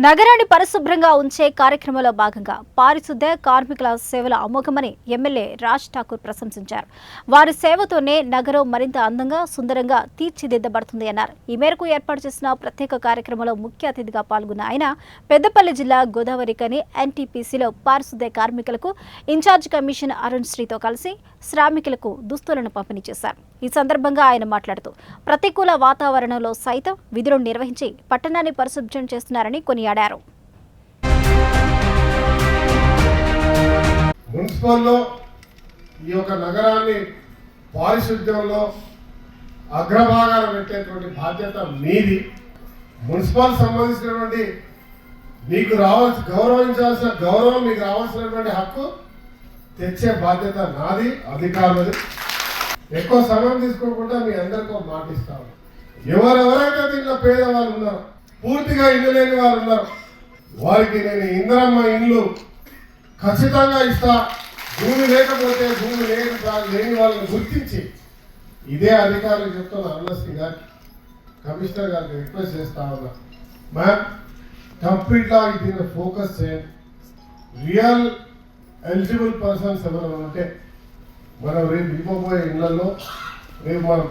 నగరాన్ని పరిశుభ్రంగా ఉంచే కార్యక్రమంలో భాగంగా పారిశుద్ధ్య కార్మికుల సేవల అమోఘమని ఎమ్మెల్యే రాజ్ ఠాకూర్ ప్రశంసించారు. వారి సేవతోనే నగరం మరింత అందంగా సుందరంగా తీర్చిదిద్దబడుతుంది అన్నారు. ఈ మేరకు ఏర్పాటు చేసిన ప్రత్యేక కార్యక్రమంలో ముఖ్య అతిథిగా పాల్గొన్న ఆయన పెద్దపల్లి జిల్లా గోదావరికని ఎన్టీపీసీలో పారిశుద్ధ్య కార్మికులకు ఇన్ఛార్జ్ కమిషన్ అరుణ్ శ్రీతో కలిసి శ్రామికులకు దుస్తులను పంపిణీ చేశారు. ఈ సందర్భంగా ఆయన మాట్లాడుతూ ప్రతికూల వాతావరణంలో సైతం విధులను నిర్వహించి పట్టణాన్ని పరిశుభ్రం చేస్తున్నారని కొనియాడారు. మున్సిపల్లో ఈ యొక్క నగరాన్ని పారిశుద్ధ్యంలో అగ్రభాగాన పెట్టేటువంటి బాధ్యత మీది. మున్సిపల్ సంబంధించినటువంటి మీకు గౌరవించాల్సిన గౌరవం, మీకు రావాల్సినటువంటి హక్కు తెచ్చే బాధ్యత నాది, అధికారులది. ఎక్కువ సమయం తీసుకోకుండా మీ అందరికీ మాటిస్తాను. ఎవరెవరైతే దీంట్లో పేదవాళ్ళు ఉన్నారో, పూర్తిగా ఇల్లు లేని వాళ్ళు ఉన్నారు, వారికి నేను ఇందిరమ్మ ఇల్లు ఖచ్చితంగా ఇస్తా. భూమి లేకపోతే భూమి లేని వాళ్ళని గుర్తించి ఇదే అధికారులు చెప్తున్న అరుణశ్రీ గారికి, కమిషనర్ గారికి రిక్వెస్ట్ చేస్తా ఉన్నా, మ్యామ్ కంప్లీట్గా దీన్ని ఫోకస్ చేయండి. రియల్ ఎలిజిబుల్ పర్సన్స్ ఎవరైనా ఉంటే మనం రేపు ఇవ్వబోయే ఇళ్లలో రేపు మనం